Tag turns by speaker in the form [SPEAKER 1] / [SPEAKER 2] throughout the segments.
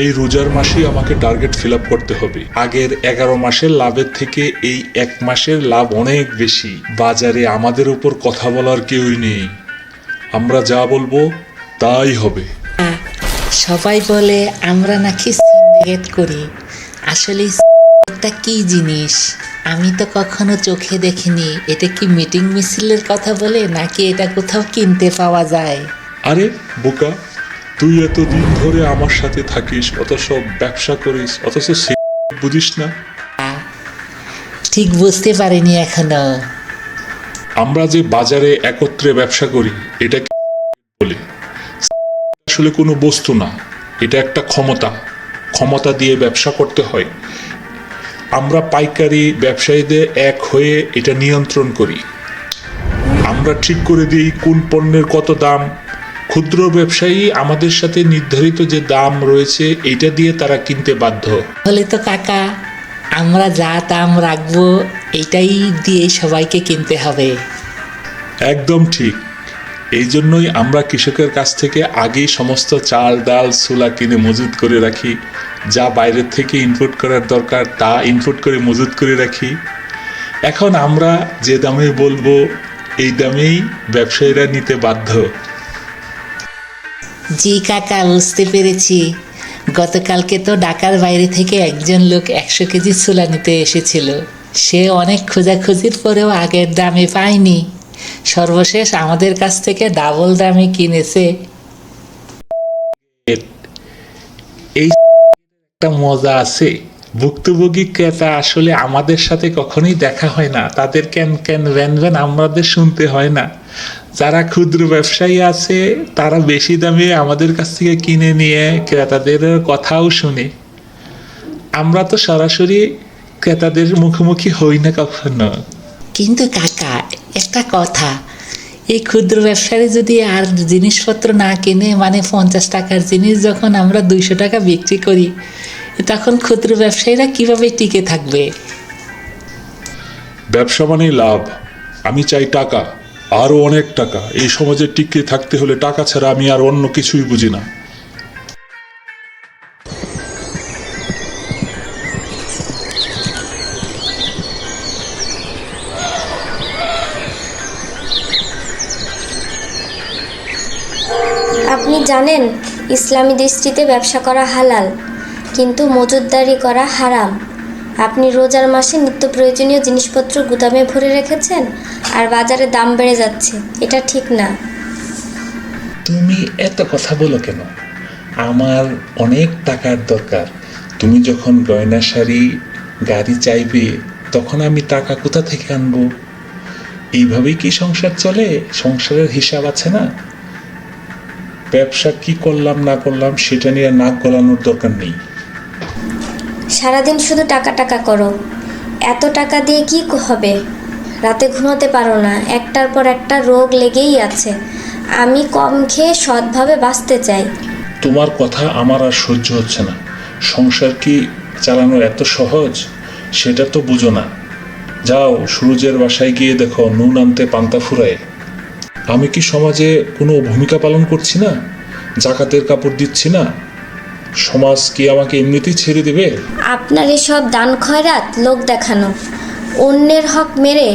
[SPEAKER 1] এই রোজার মাসেই আমাকে টার্গেট ফিল আপ করতে হবে। আগের 11 মাসের লাভের থেকে এই 1 মাসের লাভ অনেক বেশি। বাজারে আমাদের উপর কথা বলার কেউই নেই, আমরা যা বলবো তাই হবে।
[SPEAKER 2] সবাই বলে আমরা নাকি সিন্ডিকেট করি। আসলে এটা কি জিনিস আমি তো কখনো চোখে দেখিনি। এটা কি মিটিং মিছিলের কথা বলে নাকি এটা কোথাও কিনতে পাওয়া যায়?
[SPEAKER 1] আরে বোকা, তুই এতদিন ধরে আমার সাথে থাকিস, অথচ ব্যবসা করিস, অথচ বুঝিস না।
[SPEAKER 2] ঠিক বুঝতে পারিনি এখনো।
[SPEAKER 1] আমরা যে বাজারে একত্রে ব্যবসা করি এটা বলে আসলে কোনো বস্তু না, এটা একটা ক্ষমতা। ক্ষমতা দিয়ে ব্যবসা করতে হয়। আমরা পাইকারি ব্যবসায়ীদের এক হয়ে এটা নিয়ন্ত্রণ করি। আমরা ঠিক করে দিই কোন পণ্যের কত দাম। ক্ষুদ্র ব্যবসায়ী আমাদের সাথে নির্ধারিত যে দাম রয়েছে এটা দিয়ে তারা কিনতে বাধ্য।
[SPEAKER 2] বলে তো কাকা, আমরা যা দাম রাখবো এটাই দিয়ে সবাইকে কিনতে হবে।
[SPEAKER 1] একদম ঠিক। এই জন্যই আমরা কৃষকের কাছ থেকে আগেই সমস্ত চাল ডাল ছোলা কিনে মজুত করে রাখি। যা বাইরের থেকে ইনপুট করার দরকার তা ইনপুট করে মজুত করে রাখি। এখন আমরা যে দামে বলবো এই দামেই ব্যবসায়ীরা নিতে বাধ্য।
[SPEAKER 2] জি কাকা, বুঝতে পেরেছি। গতকালকে তো ঢাকার বাইরে থেকে একজন লোক 100 কেজি ছোলা নিতে এসেছিল। সে অনেক খোঁজাখুঁজির পরেও আগের দামে পায়নি। সর্বশেষ আমাদের কাছ থেকে ডাবল দামে কিনেছে।
[SPEAKER 1] এই একটা মজা আছে। ভুক্তভোগী ক্রেতা আসলে আমাদের সাথে কখনোই দেখা হয় না, তাদের ক্যান ক্যান ভ্যান ভ্যান আমাদের শুনতে হয় না। যারা ক্ষুদ্র ব্যবসায়ী আছে তারা বেশি দামে আমাদের কাছ থেকে কিনে নিয়ে ক্রেতাদের কথাও শুনে। আমরা তো সরাসরি ক্রেতাদের মুখোমুখি হই না কখনো।
[SPEAKER 2] কিন্তু কাকা, একটা কথা, এই ক্ষুদ্র ব্যবসায়ী যদি আর জিনিসপত্র না কিনে, মানে 50 টাকার জিনিস যখন আমরা 200 টাকা বিক্রি করি, তখন ক্ষুদ্র ব্যবসায়ীরা কিভাবে টিকে থাকবে?
[SPEAKER 1] ব্যবসা মানেই লাভ। আমি চাই টাকা, আরো অনেক টাকা। এই সমাজে টিকে থাকতে হলে টাকা ছাড়া আমি আর অন্য কিছুই বুঝি না।
[SPEAKER 3] আপনি জানেন ইসলামী দৃষ্টিতে ব্যবসা করা হালাল, কিন্তু মজুতদারি করা হারাম। আপনি রোজার মাসে নিত্য প্রয়োজনীয় জিনিসপত্র গুদামে ভরে রেখেছেন আর বাজারে দাম বেড়ে যাচ্ছে। এটা ঠিক না।
[SPEAKER 1] তুমি এত কথা বলো কেন? আমার অনেক টাকার দরকার। তুমি যখন গয়না শাড়ি গাড়ি চাইবে তখন আমি টাকা কোথা থেকে আনবো? এইভাবেই কি সংসার চলে? সংসারের হিসাব আছে না? ব্যবসা কি করলাম না করলাম সেটা নিয়ে নাক গলানোর দরকার নেই।
[SPEAKER 3] সারাদিন শুধু টাকা টাকা করো। এত টাকা দিয়ে কি হবে? রাতে ঘুমাতে পারো না, একটার পর একটা রোগ লেগেই আছে। আমি কম খেয়ে সৎভাবে বাঁচতে চাই।
[SPEAKER 1] তোমার কথা আমার আর সহ্য হচ্ছে না। সংসার কি চালানো এত সহজ? সেটা তো বুঝো না। যাও সুরজের বাসায় গিয়ে দেখো নুন আনতে পান্তা ফুরায়। আমি কি সমাজে কোনো ভূমিকা পালন করছি না? জাকাতের কাপড় দিচ্ছি না? সমাজ কি আমাকে এমনিতেই ছেড়ে দেবে?
[SPEAKER 3] আপনার এসব দান খয়রাত লোক দেখানো। অন্যের হক মেরে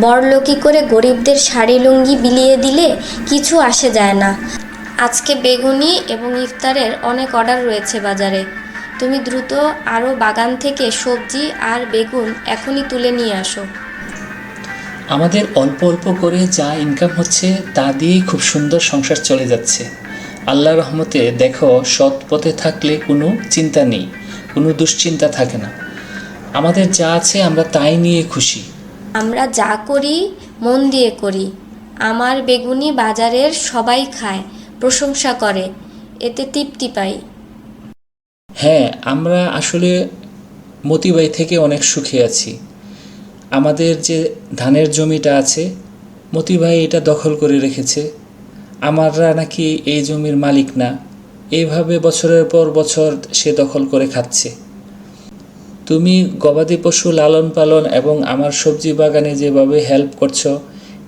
[SPEAKER 3] বড়লোকি করে গরিবদের শাড়ি লুঙ্গি বিলিয়ে দিলে কিছু আসে যায় না। আজকে বেগুনি এবং ইফতারের অনেক অর্ডার রয়েছে বাজারে। তুমি দ্রুত আরও বাগান থেকে সবজি আর বেগুন এখনই তুলে নিয়ে আসো।
[SPEAKER 2] আমাদের অল্প অল্প করে যা ইনকাম হচ্ছে তা দিয়েই খুব সুন্দর সংসার চলে যাচ্ছে। আল্লাহর রহমতে দেখো, সৎ পথে থাকলে কোনো চিন্তা নেই, কোনো দুশ্চিন্তা থাকে না। আমাদের যা আছে আমরা তাই নিয়ে খুশি।
[SPEAKER 3] আমরা যা করি মন দিয়ে করি। আমার বেগুনি বাজারের সবাই খায়, প্রশংসা করে, এতে তৃপ্তি পাই।
[SPEAKER 2] হ্যাঁ, আমরা আসলে মতিবাই থেকে অনেক সুখে আছি। আমাদের যে ধানের জমিটা আছে, মতিভাই এটা দখল করে রেখেছে। আমরা নাকি এই জমির মালিক না। এইভাবে বছরের পর বছর সে দখল করে খাচ্ছে। তুমি গবাদি পশু লালন পালন এবং আমার সবজি বাগানে যেভাবে হেল্প করছো,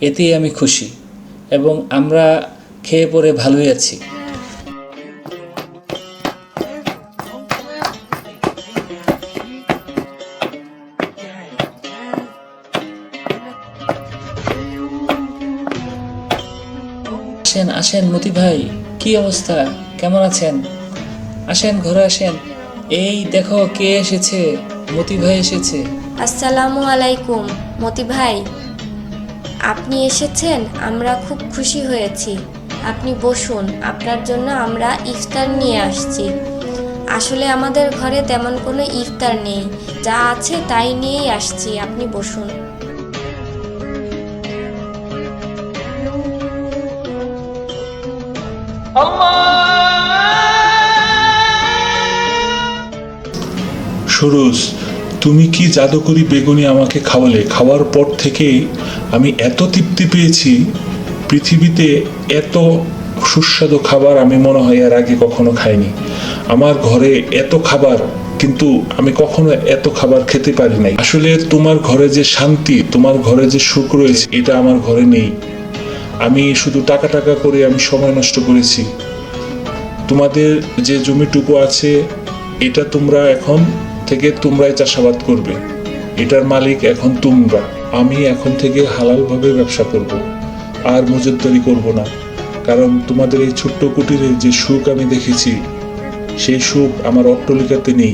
[SPEAKER 2] এতেই আমি খুশি এবং আমরা খেয়ে পরে ভালোই আছি। আসেন আসেন মতি ভাই, কি অবস্থা, কেমন আছেন? আসেন ঘরে আসেন। এই দেখো কে এসেছে, মতি ভাই এসেছে।
[SPEAKER 3] আসসালামু আলাইকুম মতি ভাই, আপনি এসেছেন, আমরা খুব খুশি হয়েছি। আপনি বসুন, আপনার জন্য আমরা ইফতার নিয়ে আসছি। আসলে আমাদের ঘরে তেমন কোনো ইফতার নেই, যা আছে তাই নিয়েই আসছি, আপনি বসুন।
[SPEAKER 1] সুরজ, তুমি কি জাদুকরি বেগুনি আমাকে খাওয়ালে। খাওয়ার পর থেকে আমি এত তৃপ্তি পেয়েছি, পৃথিবীতে এত সুস্বাদু খাবার আমি মনে হয় এর আগে কখনো খাইনি। আমার ঘরে এত খাবার, কিন্তু আমি কখনো এত খাবার খেতে পারি নাই। আসলে তোমার ঘরে যে শান্তি, তোমার ঘরে যে সুখ রয়েছে, এটা আমার ঘরে নেই। আমি শুধু টাকা টাকা করে আমি সময় নষ্ট করেছি। তোমাদের যে জমিটুকু আছে, এটা তোমরা এখন থেকে তোমরাই চাষাবাদ করবে, এটার মালিক এখন তোমরা। আমি এখন থেকে হালালভাবে ব্যবসা করব, আর মজুতদারি করব না। কারণ তোমাদের এই ছোট্ট কুটিরে যে সুখ আমি দেখেছি, সেই সুখ আমার অট্টালিকাতে নেই।